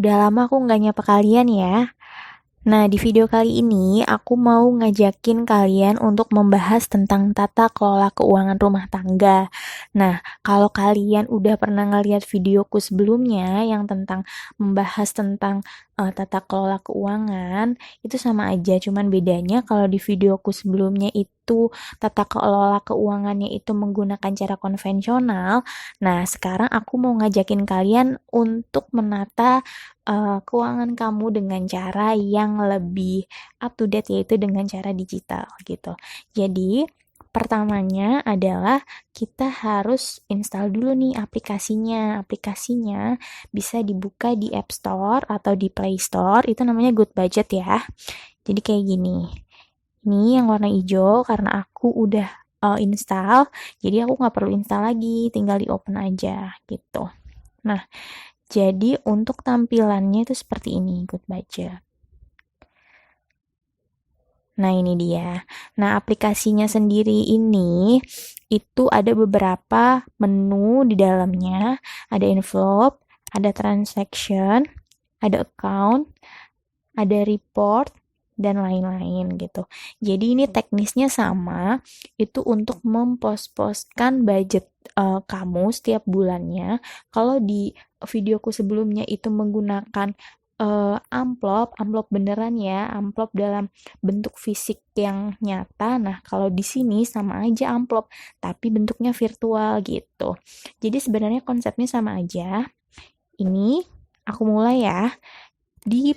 Udah lama aku nggak nyapa kalian ya. Nah, di video kali ini aku mau ngajakin kalian untuk membahas tentang tata kelola keuangan rumah tangga. Nah, kalau kalian udah pernah ngeliat videoku sebelumnya yang tentang membahas tentang tata kelola keuangan, itu sama aja, cuman bedanya kalau di videoku sebelumnya itu tata kelola keuangannya itu menggunakan cara konvensional. Nah, sekarang aku mau ngajakin kalian untuk menata keuangan kamu dengan cara yang lebih up to date, yaitu dengan cara digital gitu. Jadi pertamanya adalah kita harus install dulu nih aplikasinya. Aplikasinya bisa dibuka di App Store atau di Play Store, itu namanya Good Budget ya. Jadi kayak gini. Ini yang warna hijau karena aku udah install, jadi aku nggak perlu install lagi, tinggal di open aja gitu. Nah, jadi untuk tampilannya itu seperti ini, Good Budget. Nah, ini dia. Nah, aplikasinya sendiri ini itu ada beberapa menu di dalamnya. Ada envelope, ada transaction, ada account, ada report, dan lain-lain gitu. Jadi ini teknisnya sama, itu untuk mempost-postkan budget kamu setiap bulannya. Kalau di videoku sebelumnya itu menggunakan amplop beneran ya, amplop dalam bentuk fisik yang nyata. Nah, kalau di sini sama aja amplop, tapi bentuknya virtual gitu. Jadi sebenarnya konsepnya sama aja. Ini aku mulai ya. Di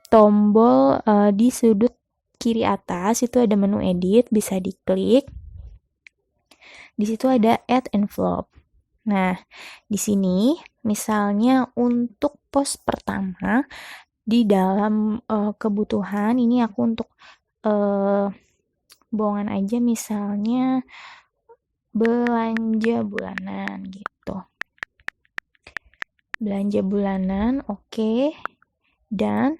tombol di sudut kiri atas itu ada menu edit, bisa diklik. Di situ ada add envelope. Nah, di sini misalnya untuk pos pertama di dalam kebutuhan ini aku untuk uh, bohongan aja, misalnya belanja bulanan gitu. Belanja bulanan, oke. Dan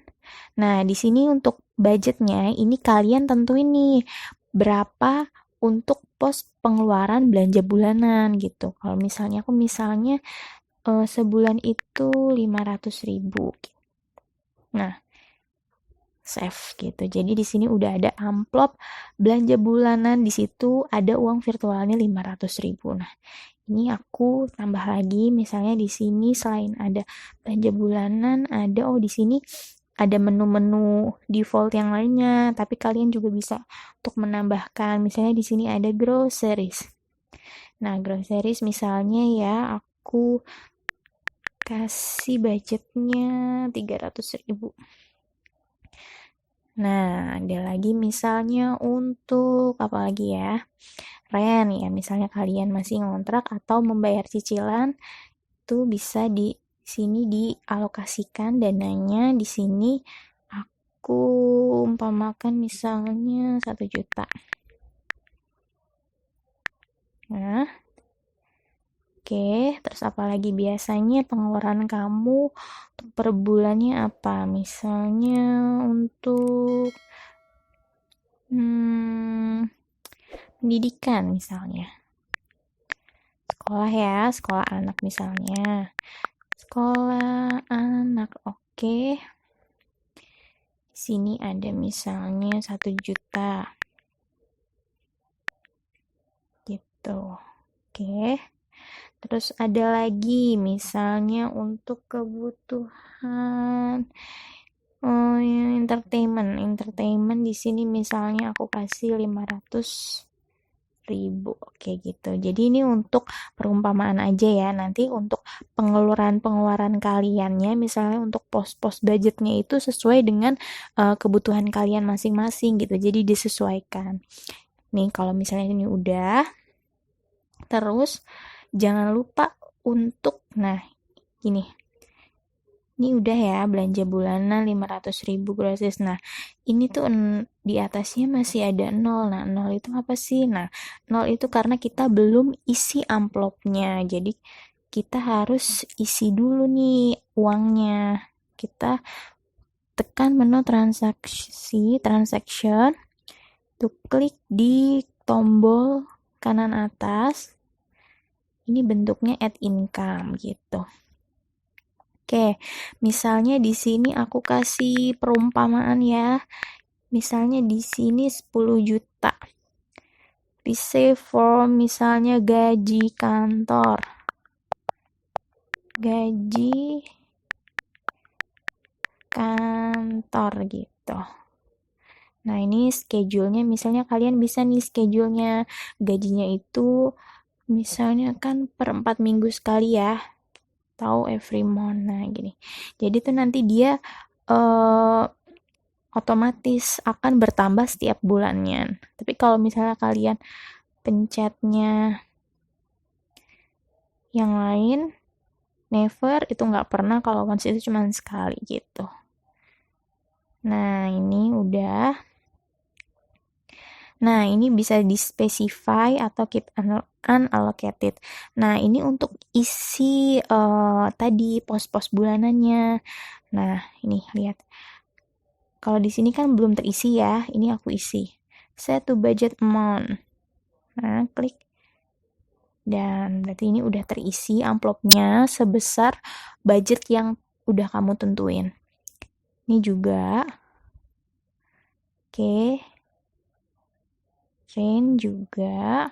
nah, di sini untuk budgetnya ini kalian tentuin nih berapa untuk pos pengeluaran belanja bulanan gitu. Kalau misalnya aku sebulan itu 500.000. Nah, save gitu. Jadi di sini udah ada amplop belanja bulanan, di situ ada uang virtualnya 500.000. Nah, ini aku tambah lagi, misalnya di sini selain ada belanja bulanan, ada di sini ada menu-menu default yang lainnya, tapi kalian juga bisa untuk menambahkan. Misalnya di sini ada groceries. Nah, groceries misalnya ya aku kasih budgetnya 300.000. Nah, ada lagi misalnya untuk apa lagi ya? Rent ya, misalnya kalian masih ngontrak atau membayar cicilan, itu bisa di sini dialokasikan dananya. Di sini aku umpamakan misalnya 1 juta. Nah, oke, terus apalagi biasanya pengeluaran kamu untuk per bulannya apa? Misalnya untuk pendidikan misalnya. Sekolah ya, sekolah anak misalnya. Sekolah anak, oke. Di sini ada misalnya 1 juta. Gitu. Oke. Terus ada lagi misalnya untuk kebutuhan ya, entertainment di sini misalnya aku kasih 500.000, oke gitu. Jadi ini untuk perumpamaan aja ya. Nanti untuk pengeluaran kaliannya, misalnya untuk pos-pos budgetnya itu sesuai dengan kebutuhan kalian masing-masing gitu. Jadi disesuaikan. Nih kalau misalnya ini udah, terus jangan lupa untuk, nah gini, ini udah ya belanja bulanan 500.000 grosis. Nah, ini tuh di atasnya masih ada 0. Nah, 0 itu apa sih? Nah, 0 itu karena kita belum isi amplopnya. Jadi, kita harus isi dulu nih uangnya. Kita tekan menu transaction, tuh klik di tombol kanan atas. Ini bentuknya add income gitu. Oke, misalnya di sini aku kasih perumpamaan ya. Misalnya di sini 10 juta. Receive from misalnya gaji kantor. Gaji kantor gitu. Nah, ini schedule-nya misalnya kalian bisa nih schedule-nya. Gajinya itu misalnya kan per 4 minggu sekali ya. Tahu every month. Nah, gini. Jadi tuh nanti dia otomatis akan bertambah setiap bulannya. Tapi kalau misalnya kalian pencetnya yang lain, never, itu nggak pernah, kalau once itu cuma sekali gitu. Nah, ini udah. Nah, ini bisa di-specify atau keep unallocated. Nah, ini untuk isi tadi pos-pos bulanannya. Nah, ini lihat. Kalau di sini kan belum terisi ya, ini aku isi. Set to budget amount. Nah, klik. Dan berarti ini udah terisi amplopnya sebesar budget yang udah kamu tentuin. Ini juga. Oke. Chain juga.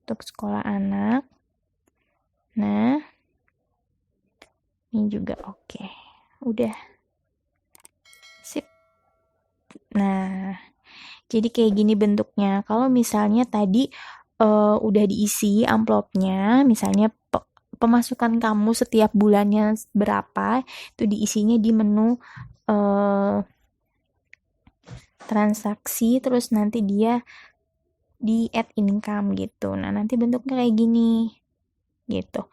Untuk sekolah anak. Nah. Ini juga oke. Udah. Sip. Nah. Jadi kayak gini bentuknya. Kalau misalnya tadi udah diisi amplopnya, misalnya pemasukan kamu setiap bulannya berapa, itu diisinya di menu transaksi, terus nanti dia di add income gitu. Nah, nanti bentuknya kayak gini gitu.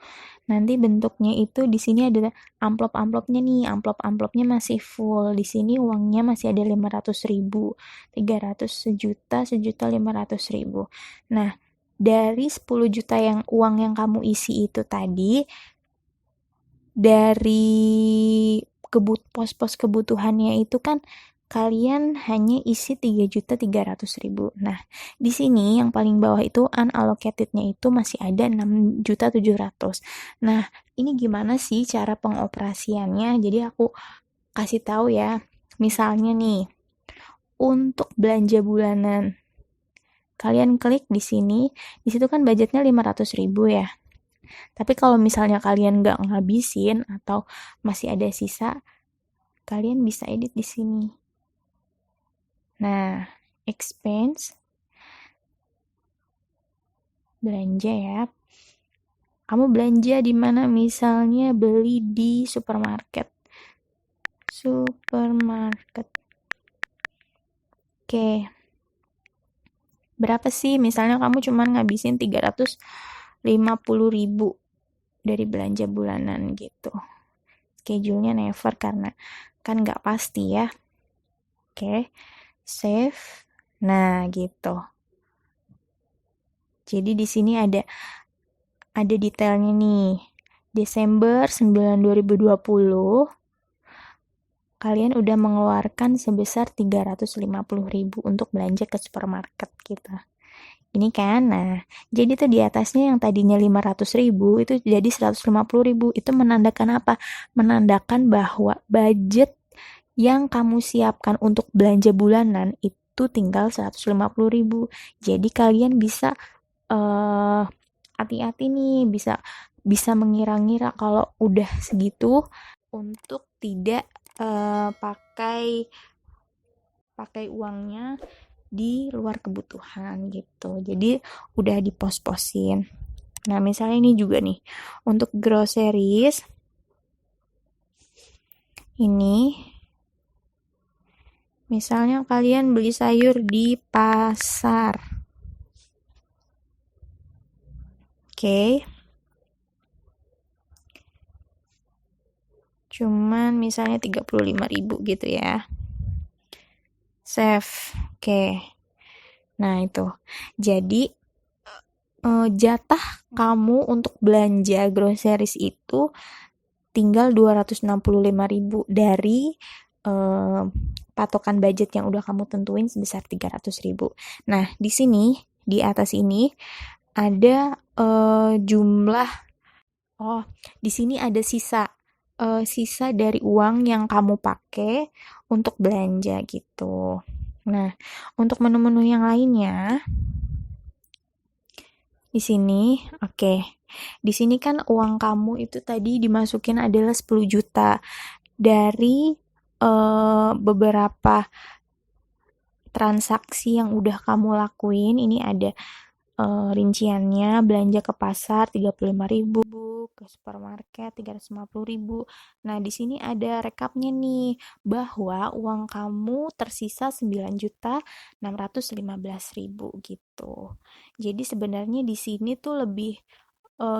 Nanti bentuknya itu di sini ada amplop-amplopnya nih. Amplop-amplopnya masih full. Di sini uangnya masih ada 500.000, 300, sejuta, 1.500.000. Nah, dari 10 juta yang uang yang kamu isi itu tadi, dari pos-pos kebutuhannya itu kan kalian hanya isi 3.300.000. Nah, di sini yang paling bawah itu unallocatednya itu masih ada 6.700.000. Nah, ini gimana sih cara pengoperasiannya? Jadi aku kasih tahu ya. Misalnya nih, untuk belanja bulanan, kalian klik di sini. Di situ kan budgetnya 500.000 ya. Tapi kalau misalnya kalian nggak ngabisin atau masih ada sisa, kalian bisa edit di sini. Nah, expense, belanja ya. Kamu belanja di mana? Misalnya beli di supermarket. Supermarket. Oke. Berapa sih? Misalnya kamu cuma ngabisin 350.000 dari belanja bulanan gitu. Schedule-nya never karena kan nggak pasti ya. Oke. Save. Nah, gitu. Jadi di sini ada detailnya nih. Desember 9 2020 kalian udah mengeluarkan sebesar 350.000 untuk belanja ke supermarket kita. Ini kan, nah, jadi tuh di atasnya yang tadinya 500.000 itu jadi 150.000. Itu menandakan apa? Menandakan bahwa budget yang kamu siapkan untuk belanja bulanan itu tinggal 150.000. Jadi kalian bisa hati-hati nih, bisa mengira-ngira kalau udah segitu untuk tidak pakai uangnya di luar kebutuhan gitu. Jadi udah dipos-posin. Nah, misalnya ini juga nih. Untuk groceries ini misalnya kalian beli sayur di pasar. Oke. Cuman misalnya 35.000 gitu ya. Save. Oke. Nah, itu. Jadi jatah kamu untuk belanja groceries itu tinggal 265.000 dari patokan budget yang udah kamu tentuin sebesar 300.000. Nah, di sini, di atas ini ada jumlah Oh, di sini ada sisa. Sisa dari uang yang kamu pakai untuk belanja gitu. Nah, untuk menu-menu yang lainnya, di sini, oke. Di sini kan uang kamu itu tadi dimasukin adalah 10 juta dari beberapa transaksi yang udah kamu lakuin. Ini ada rinciannya: belanja ke pasar 35.000, ke supermarket 350.000. Nah, di sini ada rekapnya nih bahwa uang kamu tersisa 9.615.000 gitu. Jadi sebenarnya di sini tuh lebih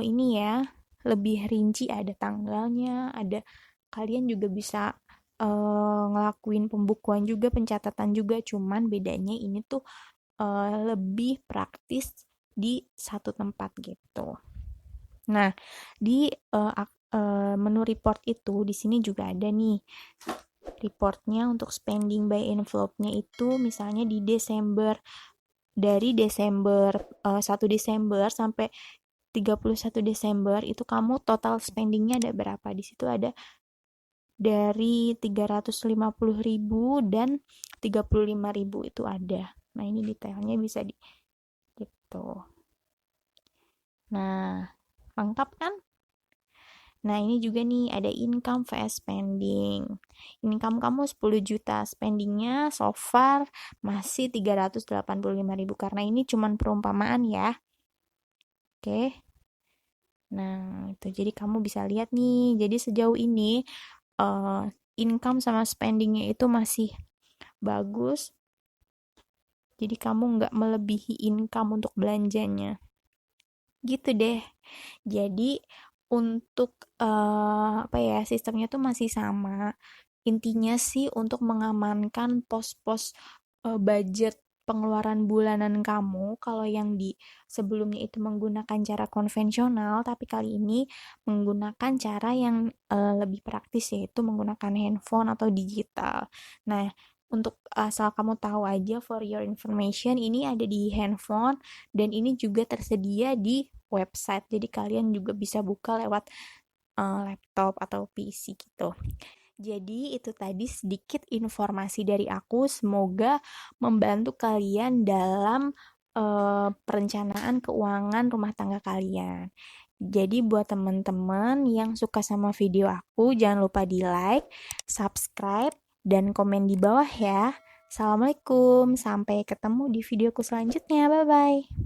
ini ya, lebih rinci, ada tanggalnya, ada, kalian juga bisa ngelakuin pembukuan juga, pencatatan juga, cuman bedanya ini tuh lebih praktis di satu tempat gitu. Nah, di menu report itu di sini juga ada nih reportnya untuk spending by envelope-nya itu, misalnya di Desember, dari Desember 1 Desember sampai 31 Desember itu kamu total spendingnya ada berapa. Di situ ada dari 350.000 dan 35.000 itu ada. Nah, ini detailnya bisa di gitu. Nah, lengkap kan? Nah, ini juga nih ada income vs spending. Income kamu 10 juta, spendingnya so far masih 385.000 karena ini cuman perumpamaan ya. Oke. Nah, itu jadi kamu bisa lihat nih. Jadi sejauh ini eh, income sama spendingnya itu masih bagus. Jadi kamu nggak melebihi income untuk belanjanya. Gitu deh. Jadi untuk apa ya, sistemnya tuh masih sama. Intinya sih untuk mengamankan pos-pos budget pengeluaran bulanan kamu. Kalau yang di sebelumnya itu menggunakan cara konvensional, tapi kali ini menggunakan cara yang lebih praktis, yaitu menggunakan handphone atau digital. Nah, untuk asal kamu tahu aja, for your information, ini ada di handphone dan ini juga tersedia di website. Jadi kalian juga bisa buka lewat laptop atau PC gitu. Jadi itu tadi sedikit informasi dari aku, semoga membantu kalian dalam perencanaan keuangan rumah tangga kalian. Jadi buat teman-teman yang suka sama video aku, jangan lupa di like, subscribe, dan komen di bawah ya. Assalamualaikum, sampai ketemu di videoku selanjutnya. Bye-bye.